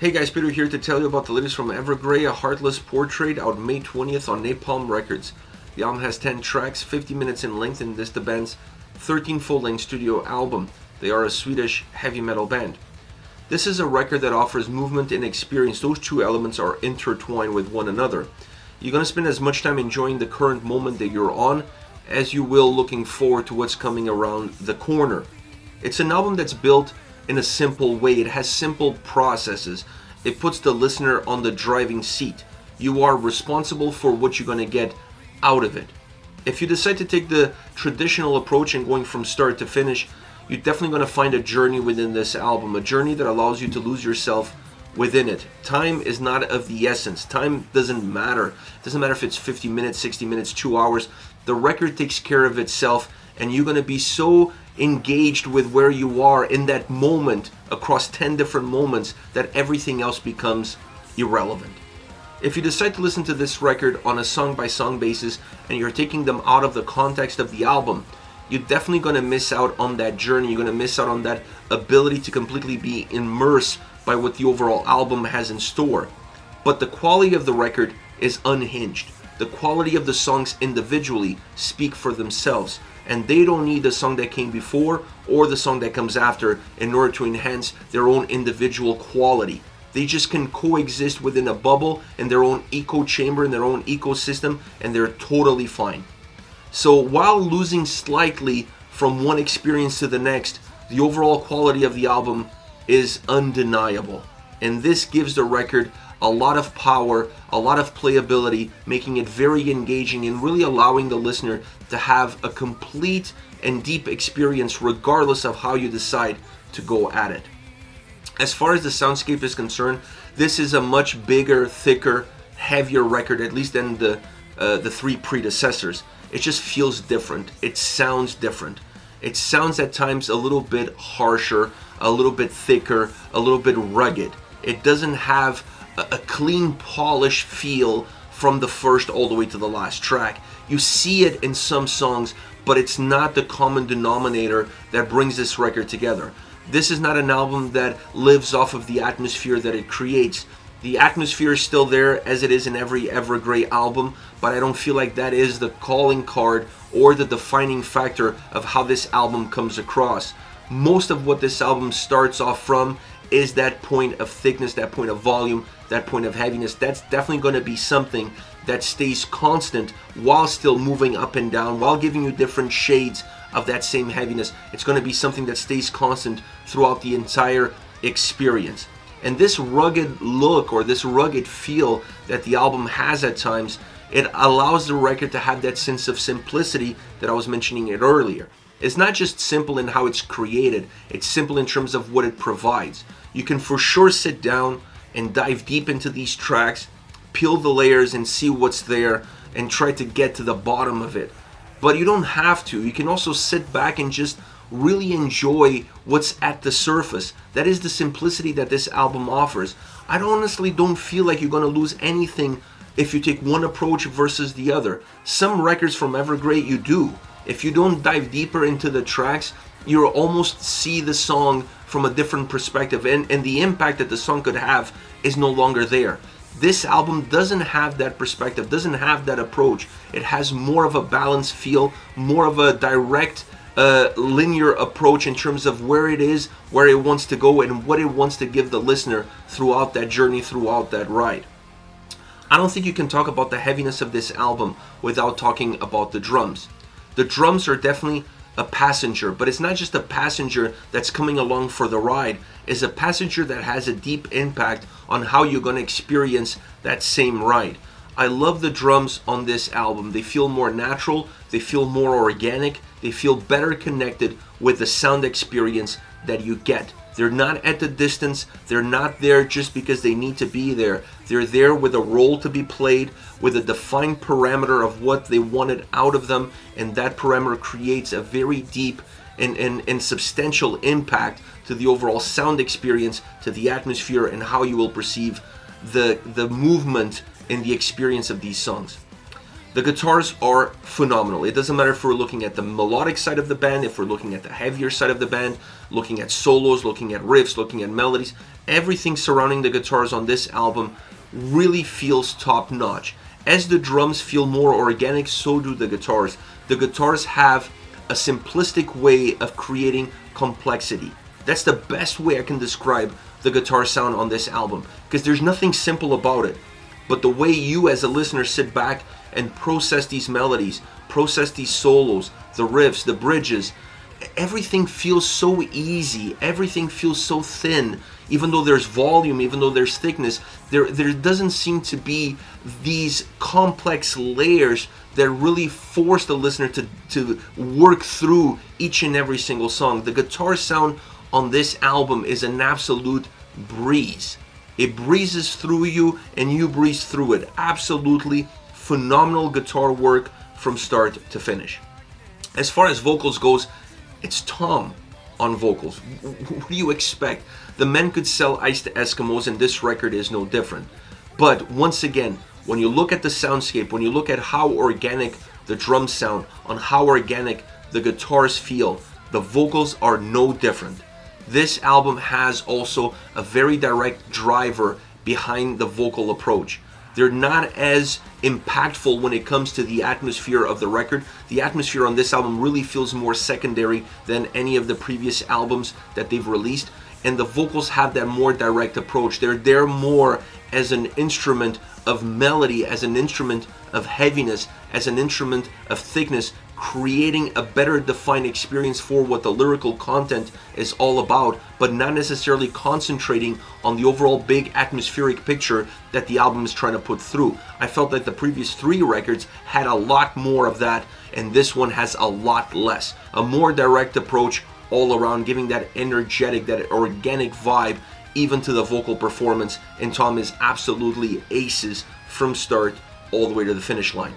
Hey guys, Peter here to tell you about the latest from Evergrey, a Heartless portrait out May 20th on Napalm Records. The album has 10 tracks, 50 minutes in length, and this is the band's 13th full-length studio album. They are a Swedish heavy metal band. This is a record that offers movement and experience. Those two elements are intertwined with one another. You're going to spend as much time enjoying the current moment that you're on as you will looking forward to what's coming around the corner. It's an album that's built in a simple way. It has simple processes. It puts the listener on the driving seat. You are responsible for what you're going to get out of it. If you decide to take the traditional approach and going from start to finish, you're definitely going to find a journey within this album, a journey that allows you to lose yourself within it. Time is not of the essence. Time doesn't matter. It doesn't matter if it's 50 minutes, 60 minutes, 2 hours. The record takes care of itself, and you're going to be so engaged with where you are in that moment across 10 different moments that everything else becomes irrelevant. If you decide to listen to this record on a song-by-song basis and you're taking them out of the context of the album, you're definitely going to miss out on that journey. You're going to miss out on that ability to completely be immersed by what the overall album has in store. But the quality of the record is unhinged. The quality of the songs individually speak for themselves, and they don't need the song that came before or the song that comes after in order to enhance their own individual quality. They just can coexist within a bubble in their own echo chamber, in their own ecosystem, and they're totally fine. So while losing slightly from one experience to the next, the overall quality of the album is undeniable. And this gives the record a lot of power, a lot of playability, making it very engaging and really allowing the listener to have a complete and deep experience regardless of how you decide to go at it. As far as the soundscape is concerned, this is a much bigger, thicker, heavier record, at least than the three predecessors. It just feels different. It sounds different. It sounds at times a little bit harsher, a little bit thicker, a little bit rugged. It doesn't have a clean, polished feel from the first all the way to the last track. You see it in some songs, but it's not the common denominator that brings this record together. This is not an album that lives off of the atmosphere that it creates. The atmosphere is still there as it is in every Evergrey album, but I don't feel like that is the calling card or the defining factor of how this album comes across. Most of what this album starts off from is that point of thickness, that point of volume, that point of heaviness. That's definitely going to be something that stays constant while still moving up and down, while giving you different shades of that same heaviness. It's going to be something that stays constant throughout the entire experience. And this rugged look or this rugged feel that the album has at times, it allows the record to have that sense of simplicity that I was mentioning it earlier. It's not just simple in how it's created, it's simple in terms of what it provides. You can for sure sit down and dive deep into these tracks, peel the layers and see what's there and try to get to the bottom of it. But you don't have to. You can also sit back and just really enjoy what's at the surface. That is the simplicity that this album offers. I honestly don't feel like you're going to lose anything if you take one approach versus the other. Some records from Evergrey you do. If you don't dive deeper into the tracks, you almost see the song from a different perspective, and the impact that the song could have is no longer there. This album doesn't have that perspective, doesn't have that approach. It has more of a balanced feel, more of a direct, linear approach in terms of where it is, where it wants to go, and what it wants to give the listener throughout that journey, throughout that ride. I don't think you can talk about the heaviness of this album without talking about the drums. The drums are definitely a passenger, but it's not just a passenger that's coming along for the ride. It's a passenger that has a deep impact on how you're going to experience that same ride. I love the drums on this album. They feel more natural, they feel more organic, they feel better connected with the sound experience that you get. They're not at the distance, they're not there just because they need to be there. They're there with a role to be played, with a defined parameter of what they wanted out of them, and that parameter creates a very deep and substantial impact to the overall sound experience, to the atmosphere, and how you will perceive the movement in the experience of these songs. The guitars are phenomenal. It doesn't matter if we're looking at the melodic side of the band, if we're looking at the heavier side of the band, looking at solos, looking at riffs, looking at melodies. Everything surrounding the guitars on this album really feels top notch. As the drums feel more organic, so do the guitars. The guitars have a simplistic way of creating complexity. That's the best way I can describe the guitar sound on this album, because there's nothing simple about it. But the way you as a listener sit back and process these melodies, process these solos, the riffs, the bridges, everything feels so easy, everything feels so thin. Even though there's volume, even though there's thickness, there doesn't seem to be these complex layers that really force the listener to work through each and every single song. The guitar sound on this album is an absolute breeze. It breezes through you and you breeze through it. Absolutely phenomenal guitar work from start to finish. As far as vocals goes, it's Tom on vocals. What do you expect? The men could sell ice to Eskimos, and this record is no different. But once again, when you look at the soundscape, when you look at how organic the drums sound, on how organic the guitars feel, the vocals are no different. This album has also a very direct driver behind the vocal approach. They're not as impactful when it comes to the atmosphere of the record. The atmosphere on this album really feels more secondary than any of the previous albums that they've released. And the vocals have that more direct approach. They're there more as an instrument of melody, as an instrument of heaviness, as an instrument of thickness, creating a better defined experience for what the lyrical content is all about, but not necessarily concentrating on the overall big atmospheric picture that the album is trying to put through. I felt like the previous 3 records had a lot more of that, and this one has a lot less. A more direct approach all around, giving that energetic, that organic vibe even to the vocal performance, and Tom is absolutely aces from start all the way to the finish line.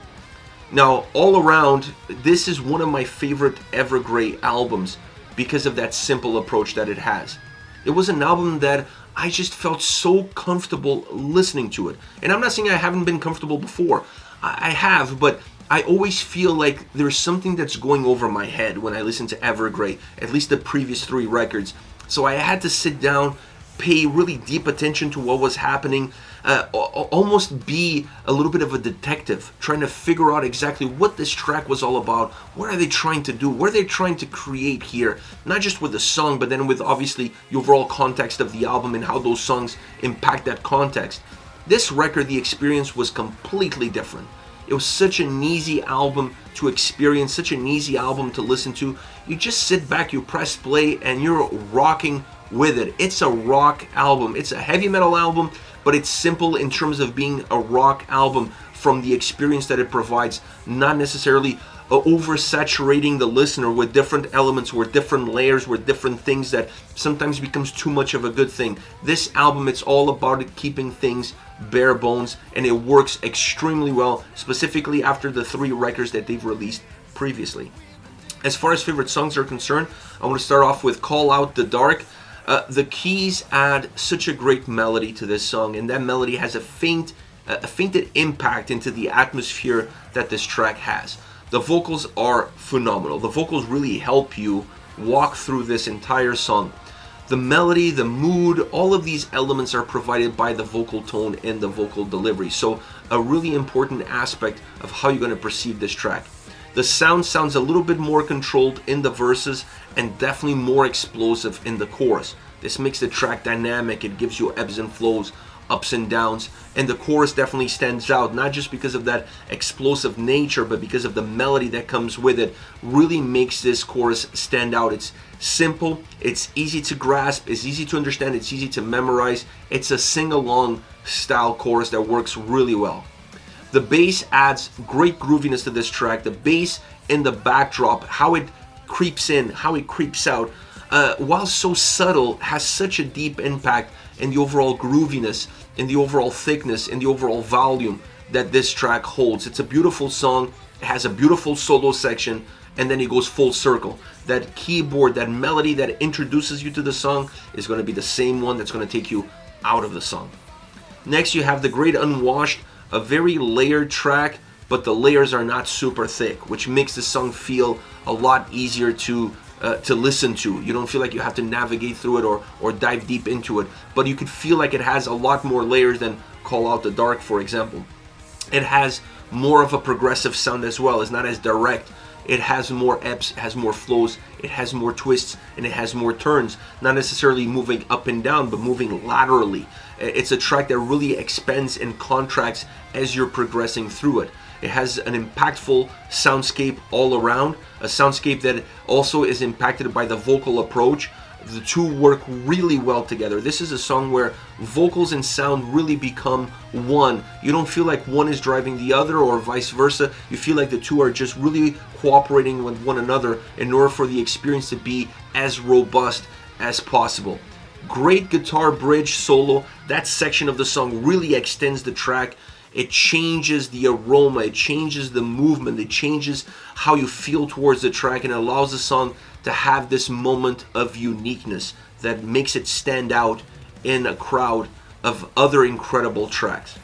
Now, all around, this is one of my favorite Evergrey albums because of that simple approach that it has. It was an album that I just felt so comfortable listening to it. And I'm not saying I haven't been comfortable before. I have, but I always feel like there's something that's going over my head when I listen to Evergrey, at least the previous 3 records. So I had to sit down, pay really deep attention to what was happening, almost be a little bit of a detective, trying to figure out exactly what this track was all about. What are they trying to do? What are they trying to create here? Not just with the song, but then with obviously the overall context of the album and how those songs impact that context. This record, the experience was completely different. It was such an easy album to experience, such an easy album to listen to. You just sit back, you press play, and you're rocking with it. It's a rock album. It's a heavy metal album, but it's simple in terms of being a rock album from the experience that it provides, not necessarily oversaturating the listener with different elements, with different layers, with different things that sometimes becomes too much of a good thing. This album, it's all about it keeping things bare bones, and it works extremely well, specifically after the 3 records that they've released previously. As far as favorite songs are concerned, I want to start off with Call Out the Dark. The keys add such a great melody to this song, and that melody has a fainted impact into the atmosphere that this track has. The vocals are phenomenal. The vocals really help you walk through this entire song. The melody, the mood, all of these elements are provided by the vocal tone and the vocal delivery. So a really important aspect of how you're going to perceive this track. The sound sounds a little bit more controlled in the verses and definitely more explosive in the chorus. This makes the track dynamic. It gives you ebbs and flows, ups and downs, and the chorus definitely stands out, not just because of that explosive nature, but because of the melody that comes with it. Really makes this chorus stand out. It's simple, it's easy to grasp, it's easy to understand, it's easy to memorize. It's a sing-along style chorus that works really well. The bass adds great grooviness to this track. The bass in the backdrop, how it creeps in, how it creeps out, while so subtle, has such a deep impact in the overall grooviness, in the overall thickness, in the overall volume that this track holds. It's a beautiful song. It has a beautiful solo section, and then it goes full circle. That keyboard, that melody that introduces you to the song is going to be the same one that's going to take you out of the song. Next, you have the Great Unwashed, a very layered track, but the layers are not super thick, which makes the song feel a lot easier to listen to. You don't feel like you have to navigate through it or dive deep into it, but you could feel like it has a lot more layers than Call Out the Dark, for example. It has more of a progressive sound as well. It's not as direct. It has more ebbs, it has more flows, it has more twists, and it has more turns. Not necessarily moving up and down, but moving laterally. It's a track that really expands and contracts as you're progressing through it. It has an impactful soundscape all around, a soundscape that also is impacted by the vocal approach. The two work really well together. This is a song where vocals and sound really become one. You don't feel like one is driving the other or vice versa. You feel like the two are just really cooperating with one another in order for the experience to be as robust as possible. Great guitar bridge solo. That section of the song really extends the track. It changes the aroma, it changes the movement, it changes how you feel towards the track, and allows the song to have this moment of uniqueness that makes it stand out in a crowd of other incredible tracks.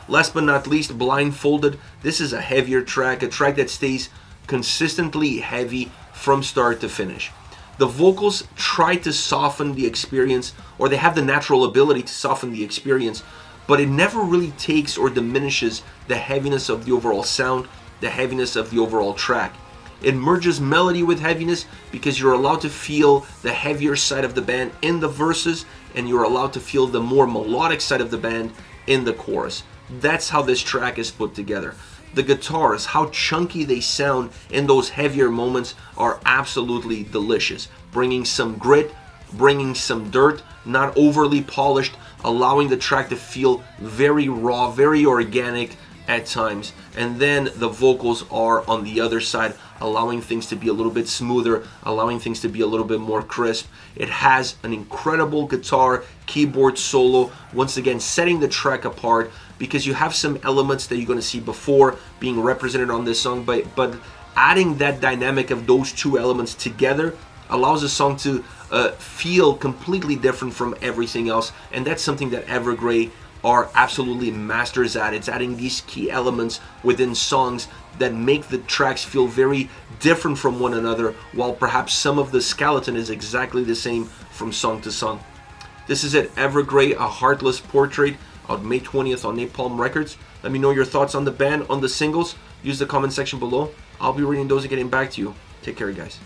Last but not least, Blindfolded. This is a heavier track, a track that stays consistently heavy from start to finish. The vocals try to soften the experience, or they have the natural ability to soften the experience, but it never really takes or diminishes the heaviness of the overall sound, the heaviness of the overall track. It merges melody with heaviness because you're allowed to feel the heavier side of the band in the verses, and you're allowed to feel the more melodic side of the band in the chorus. That's how this track is put together. The guitars, how chunky they sound in those heavier moments, are absolutely delicious. Bringing some grit, bringing some dirt, not overly polished, allowing the track to feel very raw, very organic at times. And then the vocals are on the other side, allowing things to be a little bit smoother, allowing things to be a little bit more crisp. It has an incredible guitar keyboard solo, once again setting the track apart, because you have some elements that you're going to see before being represented on this song, but adding that dynamic of those two elements together allows the song to feel completely different from everything else. And that's something that Evergrey are absolutely masters at. It's adding these key elements within songs that make the tracks feel very different from one another, while perhaps some of the skeleton is exactly the same from song to song. This is it, Evergrey, A Heartless Portrait, out May 20th on Napalm Records. Let me know your thoughts on the band, on the singles. Use the comment section below. I'll be reading those and getting back to you. Take care, guys.